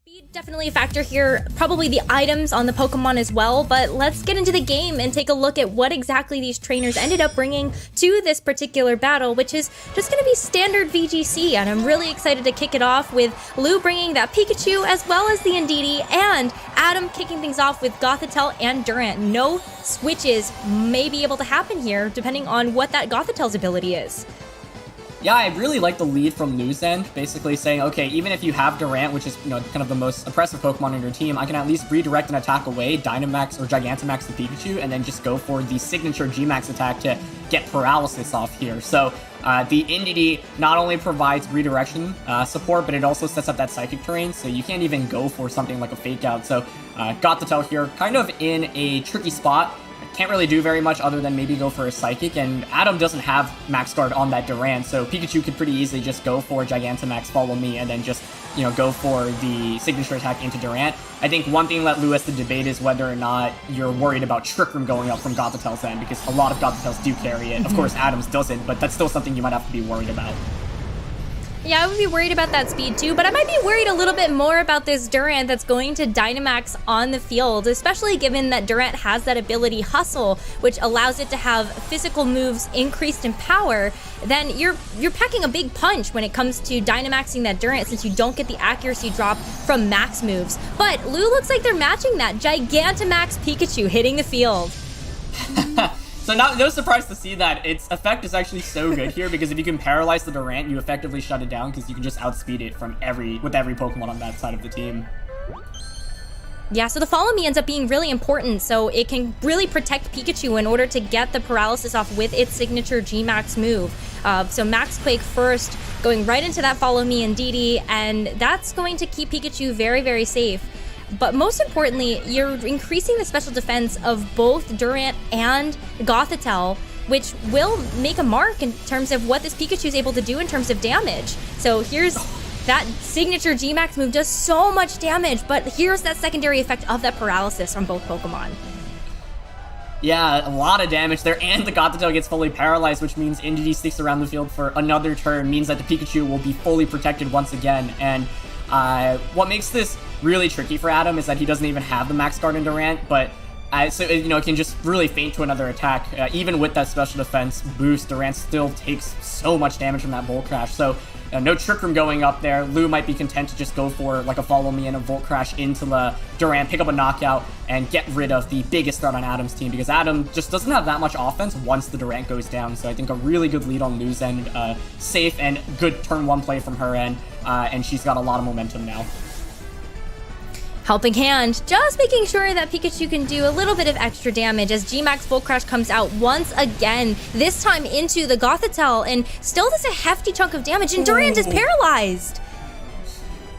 Speed definitely a factor here, probably the items on the Pokemon as well, but let's get into the game and take a look at what exactly these trainers ended up bringing to this particular battle, which is just going to be standard VGC, and I'm really excited to kick it off with Lou bringing that Pikachu as well as the Indeedee, and Adam kicking things off with Gothitelle and Durant. No switches may be able to happen here, depending on what that Gothitelle's ability is. Yeah, I really like the lead from Lou's end, basically saying, okay, even if you have Durant, which is, kind of the most oppressive Pokemon in your team, I can at least redirect an attack away, Dynamax or Gigantamax the Pikachu, and then just go for the signature G-Max attack to get Paralysis off here. So the Indeedee not only provides redirection support, but it also sets up that Psychic terrain, so you can't even go for something like a Fake Out. So Gothitelle here, kind of in a tricky spot. Can't really do very much other than maybe go for a Psychic, and Adam doesn't have Max Guard on that Durant, so Pikachu could pretty easily just go for Gigantamax, Follow Me, and then just, go for the signature attack into Durant. I think one thing that Lou has to debate is whether or not you're worried about Trick Room going up from Gothitelle's end, because a lot of Gothitelles do carry it. Of course, Adam's doesn't, but that's still something you might have to be worried about. Yeah, I would be worried about that speed too, but I might be worried a little bit more about this Durant that's going to Dynamax on the field, especially given that Durant has that ability Hustle, which allows it to have physical moves increased in power. Then you're packing a big punch when it comes to Dynamaxing that Durant, since you don't get the accuracy drop from max moves. But Lou looks like they're matching that. Gigantamax Pikachu hitting the field. So no surprise to see that its effect is actually so good here, because if you can paralyze the Durant, you effectively shut it down because you can just outspeed it with every Pokemon on that side of the team. Yeah, so the Follow Me ends up being really important, so it can really protect Pikachu in order to get the paralysis off with its signature G-Max move. So Max Quake first, going right into that Follow Me Indeedee, and that's going to keep Pikachu very, very safe. But most importantly, you're increasing the special defense of both Durant and Gothitelle, which will make a mark in terms of what this Pikachu is able to do in terms of damage. So here's that signature G-Max move, does so much damage, but here's that secondary effect of that paralysis from both Pokemon. Yeah, a lot of damage there, and the Gothitelle gets fully paralyzed, which means Indeedee sticks around the field for another turn, means that the Pikachu will be fully protected once again. And what makes this really tricky for Adam is that he doesn't even have the Max Guard in Durant, but so it can just really feint to another attack. Even with that special defense boost, Durant still takes so much damage from that Volt Crash. So no Trick Room going up there. Lou might be content to just go for like a Follow Me and a Volt Crash into the Durant, pick up a knockout, and get rid of the biggest threat on Adam's team, because Adam just doesn't have that much offense once the Durant goes down. So I think a really good lead on Lou's end, safe and good turn one play from her end, and she's got a lot of momentum now. Helping hand, just making sure that Pikachu can do a little bit of extra damage as G-Max Volt Crash comes out once again, this time into the Gothitelle, and still does a hefty chunk of damage, and Durant is paralyzed.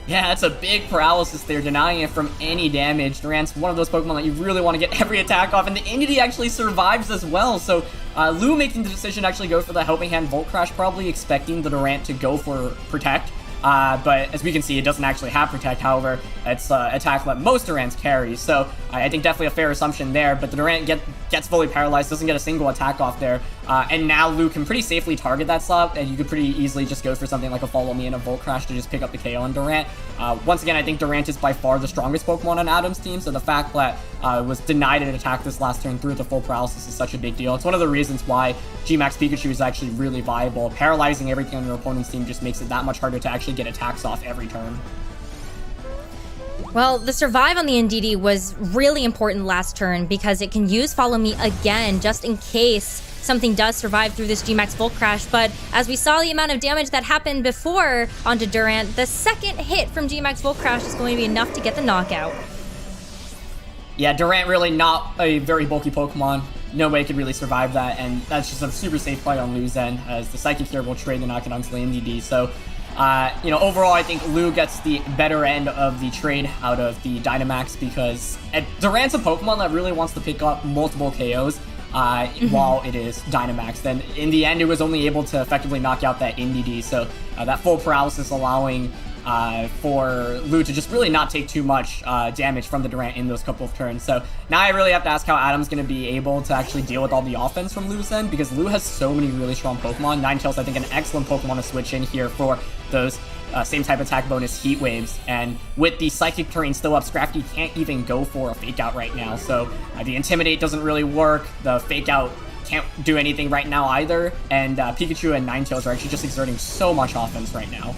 Yeah, that's a big paralysis there, denying it from any damage. Durant's one of those Pokemon that you really want to get every attack off, and the Indeedee actually survives as well. So Lou making the decision to actually go for the Helping Hand Volt Crash, probably expecting the Durant to go for Protect. But as we can see, it doesn't actually have Protect. However, it's attack that most Durants carry, so I think definitely a fair assumption there. But the Durant gets fully paralyzed, doesn't get a single attack off there, and now Lou can pretty safely target that slot, and you could pretty easily just go for something like a Follow Me and a Volt Crash to just pick up the KO on Durant. Once again, I think Durant is by far the strongest Pokemon on Adam's team, so the fact that was denied an attack this last turn through the full paralysis is such a big deal. It's one of the reasons why G-Max Pikachu is actually really viable. Paralyzing everything on your opponent's team just makes it that much harder to actually get attacks off every turn. Well, the survive on the Indeedee was really important last turn because it can use Follow Me again just in case something does survive through this G-Max Volt Crash. But as we saw the amount of damage that happened before onto Durant, the second hit from G-Max Volt Crash is going to be enough to get the knockout. Yeah, Durant really not a very bulky Pokemon. No way it could really survive that, and that's just a super safe play on Lou's end, as the Psychic here will trade the knockout onto the Indeedee. So, overall, I think Lou gets the better end of the trade out of the Dynamax, because Durant's a Pokemon that really wants to pick up multiple KOs while it is Dynamax. Then in the end, it was only able to effectively knock out that Indeedee, so that full paralysis allowing for Lu to just really not take too much damage from the Durant in those couple of turns. So now I really have to ask how Adam's going to be able to actually deal with all the offense from Lu's end, because Lu has so many really strong Pokemon. Ninetales, I think, an excellent Pokemon to switch in here for those same type attack bonus Heat Waves. And with the Psychic Terrain still up, Scrafty can't even go for a Fake Out right now. So the Intimidate doesn't really work. The Fake Out can't do anything right now either. And Pikachu and Ninetales are actually just exerting so much offense right now.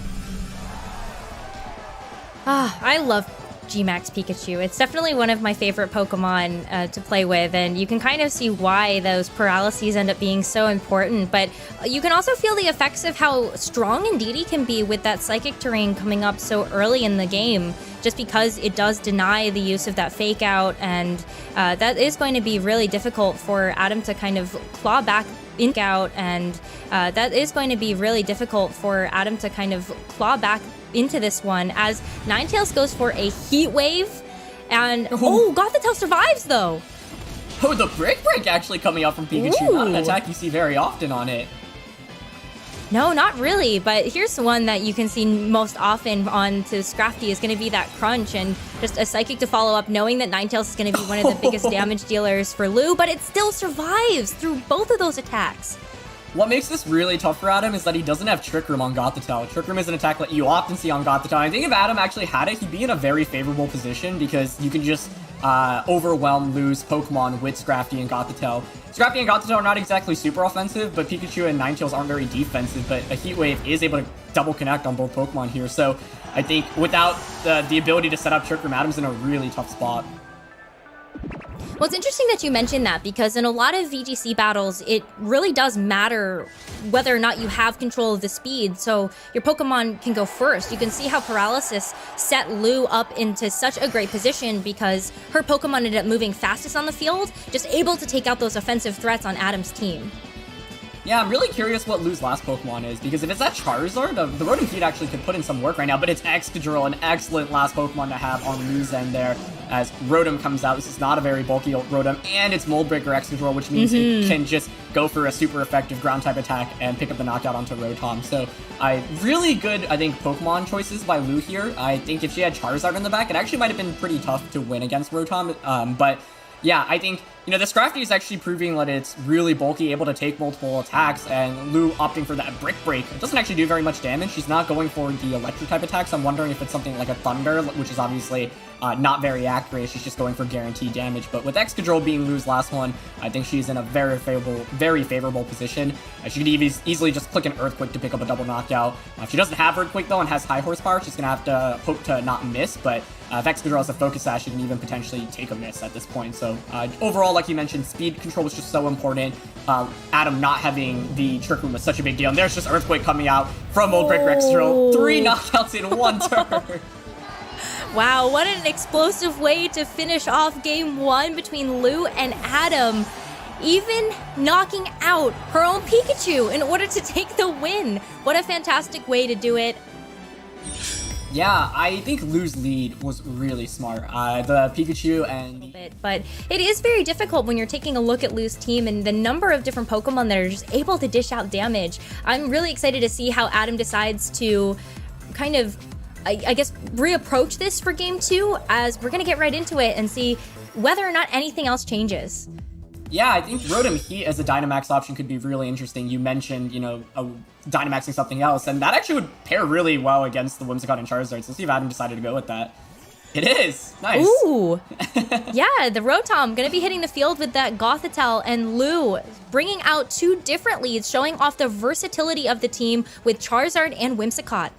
I love G-Max Pikachu. It's definitely one of my favorite Pokemon to play with, and you can kind of see why those paralyses end up being so important, but you can also feel the effects of how strong Indeedee can be with that Psychic Terrain coming up so early in the game, just because it does deny the use of that Fake Out, and that is going to be really difficult for Adam to kind of claw back into this one, as Ninetales goes for a Heat Wave, and Gothitelle survives though. Oh, the Brick Break actually coming out from Pikachu. Ooh. Not an attack you see very often on it. No, not really, but here's the one that you can see most often on to Scrafty is going to be that Crunch, and just a Psychic to follow up, knowing that Ninetales is going to be one of the biggest damage dealers for Lu, but it still survives through both of those attacks. What makes this really tough for Adam is that he doesn't have Trick Room on Gothitelle. Trick Room is an attack that you often see on Gothitelle. I think if Adam actually had it, he'd be in a very favorable position, because you can just overwhelm Lu's Pokemon with Scrafty and Gothitelle. Scrafty and Gothitelle are not exactly super offensive, but Pikachu and Ninetales aren't very defensive, but a Heat Wave is able to double connect on both Pokemon here. So I think without the ability to set up Trick Room, Adam's in a really tough spot. Well, it's interesting that you mentioned that, because in a lot of VGC battles, it really does matter whether or not you have control of the speed, so your Pokemon can go first. You can see how Paralysis set Lu up into such a great position, because her Pokemon ended up moving fastest on the field, just able to take out those offensive threats on Adam's team. Yeah, I'm really curious what Lu's last Pokemon is, because if it's that Charizard, the Rotom Heat actually could put in some work right now, but it's Excadrill, an excellent last Pokemon to have on Lu's end there, as Rotom comes out. This is not a very bulky Rotom, and it's Mold Breaker Excadrill, which means it can just go for a super effective ground-type attack and pick up the knockout onto Rotom. So, really good, I think, Pokemon choices by Lu here. I think if she had Charizard in the back, it actually might have been pretty tough to win against Rotom, but yeah, I think, the Scrafty is actually proving that it's really bulky, able to take multiple attacks, and Lu opting for that Brick Break. It doesn't actually do very much damage. She's not going for the electric type attacks. I'm wondering if it's something like a Thunder, which is obviously not very accurate. She's just going for guaranteed damage. But with Excadrill being Lu's last one, I think she's in a very favorable position. She could easily just click an Earthquake to pick up a double knockout. If she doesn't have Earthquake, though, and has high horsepower, she's going to have to hope to not miss. But if Excadrill has a Focus Sash, she can even potentially take a miss at this point. So overall, like you mentioned, speed control was just so important. Adam not having the Trick Room was such a big deal. And there's just Earthquake coming out from Mold Breaker Excadrill. 3 knockouts in 1 turn. Wow, what an explosive way to finish off game 1 between Lu and Adam. Even knocking out her own Pikachu in order to take the win. What a fantastic way to do it. Yeah, I think Lu's lead was really smart. The Pikachu and... But it is very difficult when you're taking a look at Lu's team and the number of different Pokemon that are just able to dish out damage. I'm really excited to see how Adam decides to kind of, I guess, reapproach this for game 2, as we're going to get right into it and see whether or not anything else changes. Yeah, I think Rotom Heat as a Dynamax option could be really interesting. You mentioned, Dynamaxing something else, and that actually would pair really well against the Whimsicott and Charizard. So let's see if Adam decided to go with that. It is! Nice! Ooh! Yeah, the Rotom gonna be hitting the field with that Gothitelle, and Lu bringing out 2 different leads, showing off the versatility of the team with Charizard and Whimsicott.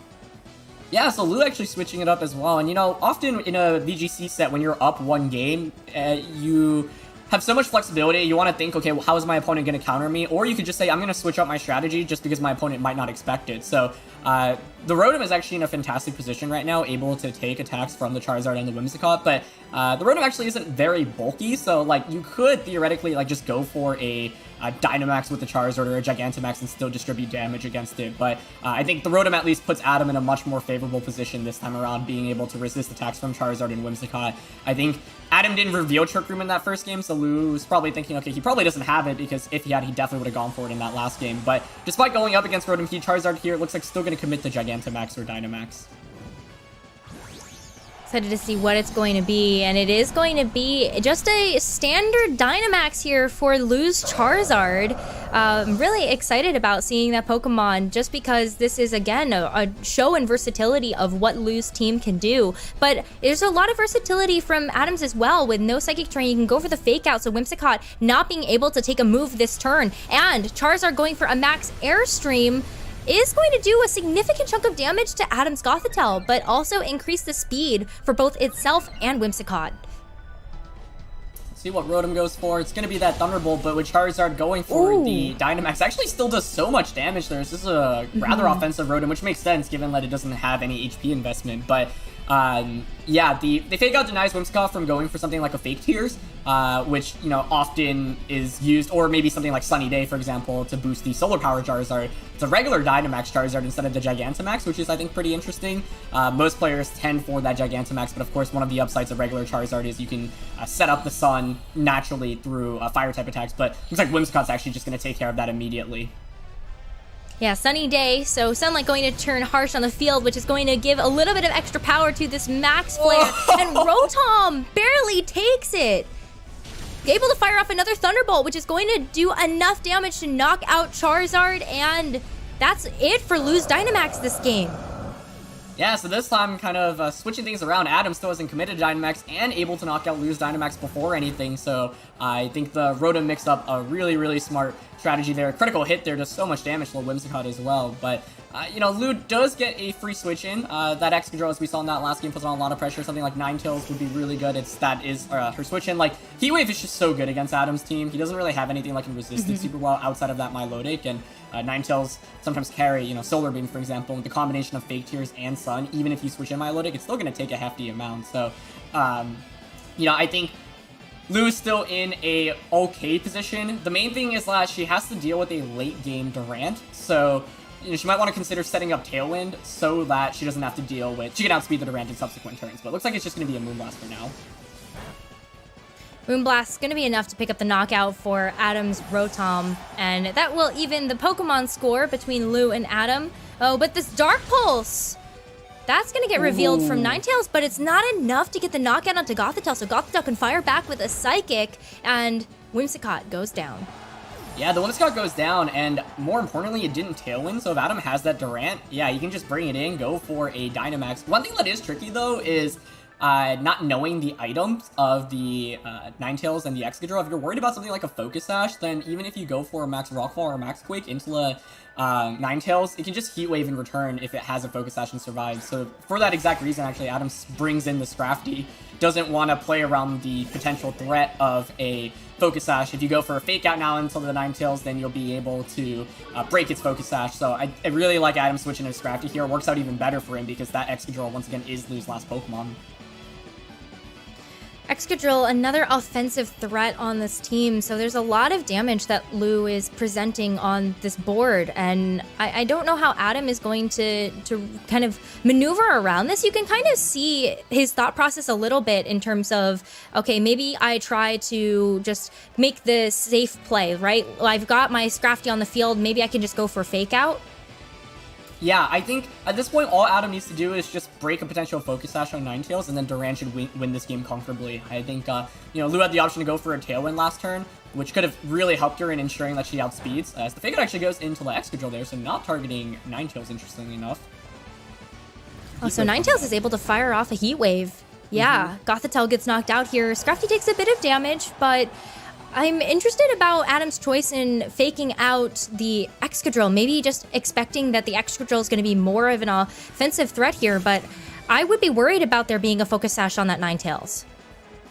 Yeah, so Lu actually switching it up as well. And, often in a VGC set, when you're up 1 game, you have so much flexibility. You want to think, okay, well, how is my opponent going to counter me? Or you could just say, I'm going to switch up my strategy just because my opponent might not expect it. So the Rotom is actually in a fantastic position right now, able to take attacks from the Charizard and the Whimsicott, but the Rotom actually isn't very bulky, so you could theoretically just go for a Dynamax with the Charizard or a Gigantamax and still distribute damage against it. But I think the Rotom at least puts Adam in a much more favorable position this time around, being able to resist attacks from Charizard and Whimsicott. I think Adam didn't reveal Trick Room in that first game, so Lu's probably thinking, okay, he probably doesn't have it, because if he had, he definitely would have gone for it in that last game. But despite going up against Rotom Heat, Charizard here, it looks like still going to commit to Gigantamax or Dynamax. excited to see what it's going to be, and it is going to be just a standard Dynamax here for Lu's Charizard. I'm really excited about seeing that Pokemon just because this is, again, a show in versatility of what Lu's team can do. But there's a lot of versatility from Adams as well. With no Psychic Terrain, you can go for the Fake Out, so Whimsicott not being able to take a move this turn, and Charizard going for a Max Airstream is going to do a significant chunk of damage to Adam's Gothitelle, but also increase the speed for both itself and Whimsicott. See what Rotom goes for. It's going to be that Thunderbolt, but with Charizard going for the Dynamax, actually still does so much damage there. This is a rather offensive Rotom, which makes sense given that it doesn't have any HP investment. But yeah, the Fake Out denies Whimsicott from going for something like a Fake Tears, which, you know, often is used, or maybe something like Sunny Day, for example, to boost the Solar Power Charizard. It's a regular Dynamax Charizard instead of the Gigantamax, which is, I think, pretty interesting. Most players tend for that Gigantamax, but of course, one of the upsides of regular Charizard is you can set up the Sun naturally through Fire-type attacks, but looks like Whimsicott's actually just going to take care of that immediately. Yeah, Sunny Day, so Sunlight going to turn harsh on the field, which is going to give a little bit of extra power to this Max Flare, and Rotom barely takes it. Able to fire off another Thunderbolt, which is going to do enough damage to knock out Charizard, and that's it for Lu's Dynamax this game. Yeah, so this time kind of switching things around. Adam still hasn't committed Dynamax and able to knock out Lu's Dynamax before anything, so I think the Rotom mixed up a really, really smart strategy there. Critical hit there does so much damage to Whimsicott as well, but you know, Lu does get a free switch in. That Excadrill, as we saw in that last game, puts on a lot of pressure. Something like Ninetales would be really good. That is her switch in. Like, Heat Wave is just so good against Adam's team. He doesn't really have anything like can resist it super well outside of that Milotic, and Ninetales sometimes carry, you know, Solar Beam, for example, with the combination of Fake Tears and Sun. Even if you switch in Milotic, it's still going to take a hefty amount. So, you know, I think Lu is still in a okay position. The main thing is that she has to deal with a late game Durant, so you know, she might want to consider setting up Tailwind so that she doesn't have to deal with... She can outspeed the Durant in subsequent turns, but it looks like it's just going to be a Moonblast for now. Moonblast is going to be enough to pick up the knockout for Adam's Rotom, and that will even the Pokemon score between Lu and Adam. Oh, but this Dark Pulse, that's going to get revealed from Ninetales, but it's not enough to get the knockout onto Gothitelle, so Gothitelle can fire back with a Psychic, and Whimsicott goes down. Yeah, the Whimsicott goes down, and more importantly, it didn't Tailwind, so if Adam has that Durant, yeah, you can just bring it in, go for a Dynamax. One thing that is tricky, though, is not knowing the items of the Ninetales and the Excadrill. If you're worried about something like a Focus Sash, then even if you go for a Max Rockfall or a Max Quake into the Ninetales, it can just Heat Wave in return if it has a Focus Sash and survives. So for that exact reason, actually, Adam brings in the Scrafty. Doesn't want to play around the potential threat of a Focus Sash. If you go for a Fake Out now until the Ninetales, then you'll be able to break its Focus Sash. So I really like Adam switching to Scrafty here. It works out even better for him because that Excadrill, once again, is Lu's last Pokemon. Excadrill, another offensive threat on this team, so there's a lot of damage that Lu is presenting on this board, and I don't know how Adam is going to kind of maneuver around this. You can kind of see his thought process a little bit in terms of, okay, maybe I try to just make the safe play, right? I've got my Scrafty on the field, maybe I can just go for Fake Out. Yeah, I think at this point, all Adam needs to do is just break a potential Focus Sash on Ninetales, and then Durant should win this game comfortably. I think, you know, Lu had the option to go for a Tailwind last turn, which could have really helped her in ensuring that she outspeeds, as the Fake Out actually goes into the Excadrill there, so not targeting Ninetales, interestingly enough. Oh, so Ninetales is able to fire off a Heat Wave. Yeah, Gothitelle gets knocked out here. Scrafty takes a bit of damage, but I'm interested about Adam's choice in faking out the Excadrill, maybe just expecting that the Excadrill is going to be more of an offensive threat here, but I would be worried about there being a Focus Sash on that Ninetales.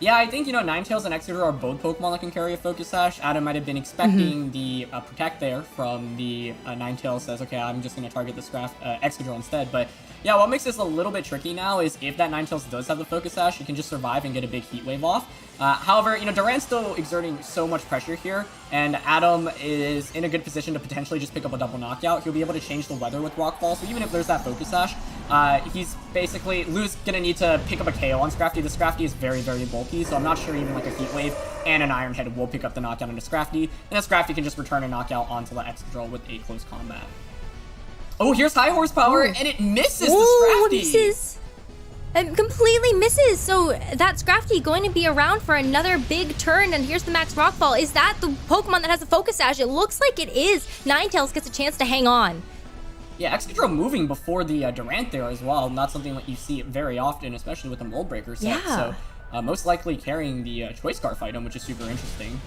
Yeah, I think, you know, Ninetales and Excadrill are both Pokemon that can carry a Focus Sash. Adam might have been expecting the Protect there from the Ninetales, says, okay, I'm just going to target the Excadrill instead, but yeah, what makes this a little bit tricky now is if that Ninetales does have the Focus Sash, you can just survive and get a big Heat Wave off. However, you know, Durant's still exerting so much pressure here, and Adam is in a good position to potentially just pick up a double knockout. He'll be able to change the weather with Rockfall, so even if there's that Focus Sash, he's basically, Lu's gonna need to pick up a KO on Scrafty. The Scrafty is very, very bulky, so I'm not sure even like a Heat Wave and an Iron Head will pick up the knockout onto Scrafty, and then Scrafty can just return a knockout onto the Excadrill with a close combat. Oh, here's High Horsepower, and it misses the Scrafty! Misses. And completely misses. So that's Scrafty going to be around for another big turn. And here's the Max Rockfall. Is that the Pokemon that has the Focus Sash? It looks like it is. Ninetales gets a chance to hang on. Yeah, Excadrill moving before the Durant there as well. Not something that you see very often, especially with the Mold Breaker set. Yeah. So most likely carrying the Choice Scarf item, which is super interesting.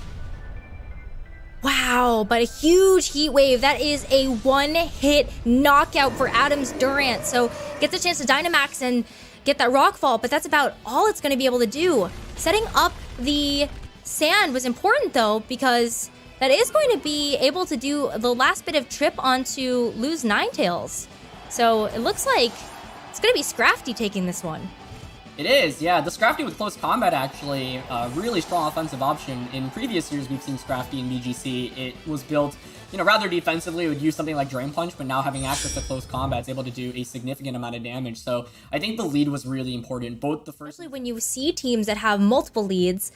Wow, but a huge Heat Wave. That is a one-hit knockout for Adam's Durant. So gets a chance to Dynamax and get that Rockfall, but that's about all it's going to be able to do. Setting up the Sand was important, though, because that is going to be able to do the last bit of trip onto Lose Ninetales. So it looks like it's going to be Scrafty taking this one. It is, yeah. The Scrafty with Close Combat, actually, really strong offensive option. In previous years, we've seen Scrafty in BGC. It was built, rather defensively. It would use something like Drain Punch, but now having access to Close Combat, it's able to do a significant amount of damage. So I think the lead was really important. Both the first... Especially when you see teams that have multiple leads,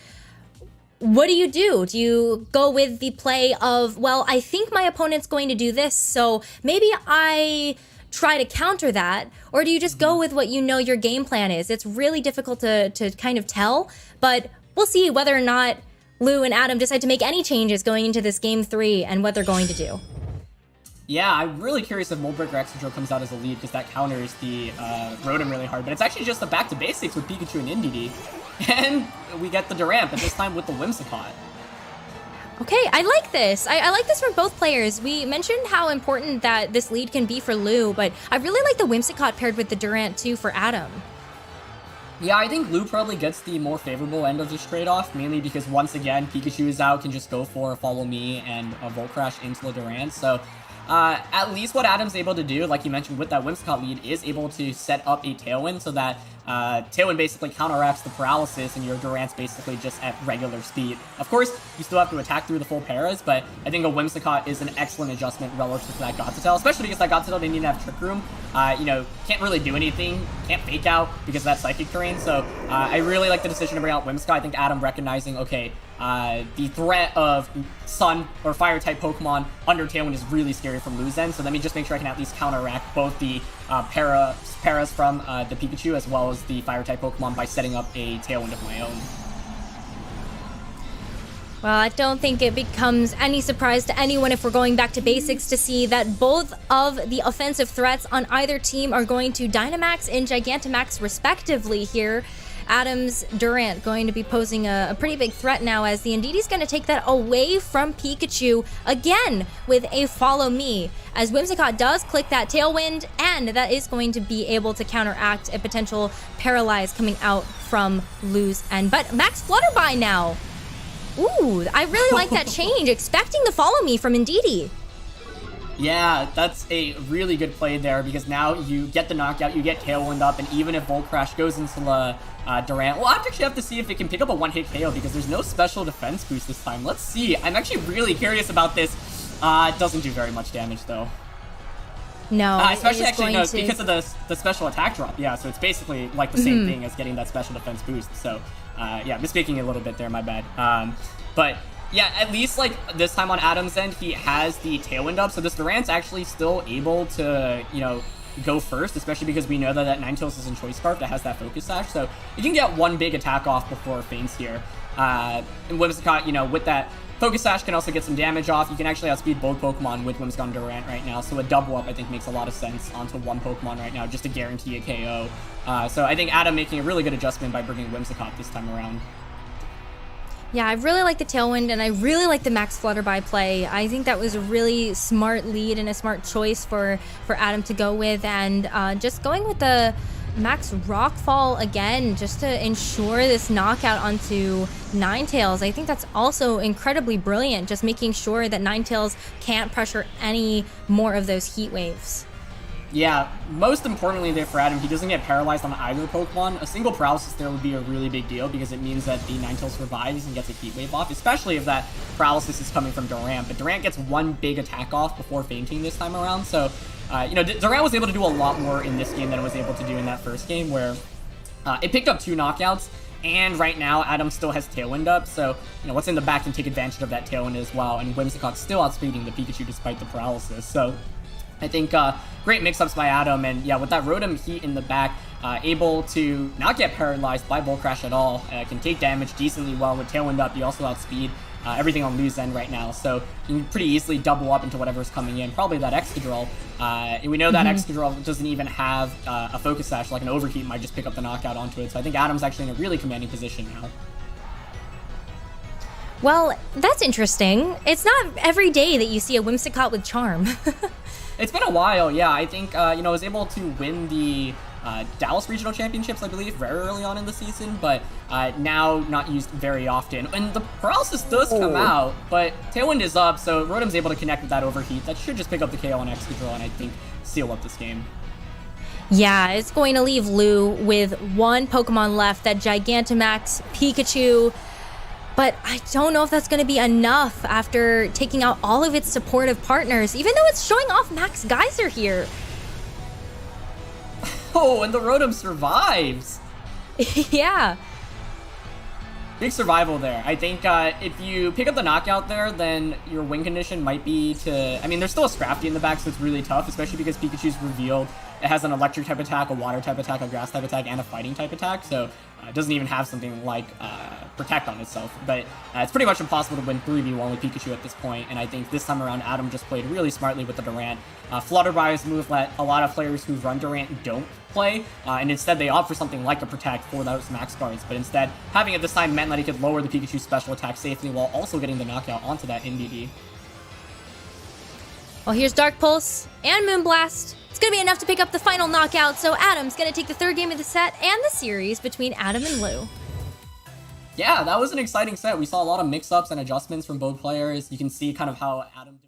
what do? Do you go with the play of, well, I think my opponent's going to do this, so maybe I try to counter that, or do you just go with what you know your game plan is? It's really difficult to kind of tell, but we'll see whether or not Lou and Adam decide to make any changes going into this game 3 and what they're going to do. Yeah, I'm really curious if Moldbreaker Excadrill comes out as a lead, because that counters the Rotom really hard, but it's actually just a back to basics with Pikachu and Indeedee. And we get the Durant, but this time with the Whimsicott. Okay, I like this. I like this for both players. We mentioned how important that this lead can be for Lou, but I really like the Whimsicott paired with the Durant too for Adam. Yeah, I think Lou probably gets the more favorable end of this trade-off, mainly because once again, Pikachu is out, can just go for a Follow Me and a Volt Crash into the Durant. So at least what Adam's able to do, like you mentioned with that Whimsicott lead, is able to set up a Tailwind so that Tailwind basically counteracts the paralysis and your Durant's basically just at regular speed. Of course, you still have to attack through the full paras, but I think a Whimsicott is an excellent adjustment relative to that Gothitelle, especially because that Gothitelle didn't even have Trick Room. Can't really do anything, can't Fake Out because of that Psychic terrain, so I really like the decision to bring out Whimsicott. I think Adam recognizing, okay, the threat of Sun or Fire-type Pokemon under Tailwind is really scary from Lou's end, so let me just make sure I can at least counteract both the paras from the Pikachu as well as the Fire-type Pokemon by setting up a Tailwind of my own. Well, I don't think it becomes any surprise to anyone if we're going back to basics to see that both of the offensive threats on either team are going to Dynamax and Gigantamax respectively here. Adam's Durant going to be posing a pretty big threat now, as the Indeedee's going to take that away from Pikachu again with a Follow Me, as Whimsicott does click that Tailwind, and that is going to be able to counteract a potential Paralyze coming out from Lou's end. But Max Flutterby now. Ooh, I really like that change, expecting the Follow Me from Indeedee. Yeah, that's a really good play there, because now you get the knockout, you get Tailwind up, and even if Volt Crash goes into the Durant, we'll actually have to see if it can pick up a one-hit KO, because there's no special defense boost this time. Let's see. I'm actually really curious about this. It doesn't do very much damage, though. No, especially actually no, because of the special attack drop. Yeah, so it's basically like the same thing as getting that special defense boost. So, yeah, misspeaking a little bit there, my bad. But yeah, at least like this time on Adam's end, he has the Tailwind up, so this Durant's actually still able to, go first, especially because we know that Ninetales is in Choice Scarf that has that Focus Sash, so you can get one big attack off before it faints here. And Whimsicott, with that Focus Sash can also get some damage off. You can actually outspeed both Pokemon with Whimsicott and Durant right now, so a double up I think makes a lot of sense onto one Pokemon right now just to guarantee a KO. So I think Adam making a really good adjustment by bringing Whimsicott this time around. Yeah, I really like the Tailwind, and I really like the Max Flutterby play. I think that was a really smart lead and a smart choice for Adam to go with, and just going with the Max Rockfall again, just to ensure this knockout onto Ninetales. I think that's also incredibly brilliant, just making sure that Ninetales can't pressure any more of those Heat Waves. Yeah, most importantly there for Adam, he doesn't get paralyzed on either Pokemon. A single paralysis there would be a really big deal, because it means that the Ninetales survives and gets a Heat Wave off, especially if that paralysis is coming from Durant. But Durant gets one big attack off before fainting this time around, so Durant was able to do a lot more in this game than it was able to do in that first game, where it picked up 2 knockouts, and right now Adam still has Tailwind up, so what's in the back can take advantage of that Tailwind as well, and Whimsicott's still outspeeding the Pikachu despite the paralysis, so I think great mix-ups by Adam, and yeah, with that Rotom Heat in the back, able to not get paralyzed by Bull Crash at all. Can take damage decently well with Tailwind up. You also outspeed everything on Lu's end right now, so you can pretty easily double up into whatever's coming in. Probably that Excadrill. We know that Excadrill doesn't even have a Focus Sash, like an Overheat might just pick up the knockout onto it, so I think Adam's actually in a really commanding position now. Well, that's interesting. It's not every day that you see a Whimsicott with Charm. It's been a while, yeah. I think, was able to win the Dallas Regional Championships, I believe, very early on in the season, but now not used very often. And the Paralysis does come out, but Tailwind is up, so Rotom's able to connect with that Overheat. That should just pick up the KO on Excadrill and I think seal up this game. Yeah, it's going to leave Lu with one Pokemon left, that Gigantamax Pikachu. But I don't know if that's going to be enough after taking out all of its supportive partners, even though it's showing off Max Geyser here. Oh, and the Rotom survives. Yeah. Big survival there. I think if you pick up the knockout there, then your win condition might be to... I mean, there's still a Scrafty in the back, so it's really tough, especially because Pikachu's revealed. It has an electric type attack, a water type attack, a grass type attack, and a fighting type attack, so it doesn't even have something like Protect on itself. But it's pretty much impossible to win 3v1 with Pikachu at this point, and I think this time around, Adam just played really smartly with the Durant. Flutterby is a move that a lot of players who run Durant don't play, and instead they opt for something like a Protect for those max cards, but instead, having it this time meant that he could lower the Pikachu special attack safely while also getting the knockout onto that NDD. Well, here's Dark Pulse and Moonblast. It's going to be enough to pick up the final knockout, so Adam's going to take the third game of the set and the series between Adam and Lu. Yeah, that was an exciting set. We saw a lot of mix-ups and adjustments from both players. You can see kind of how Adam...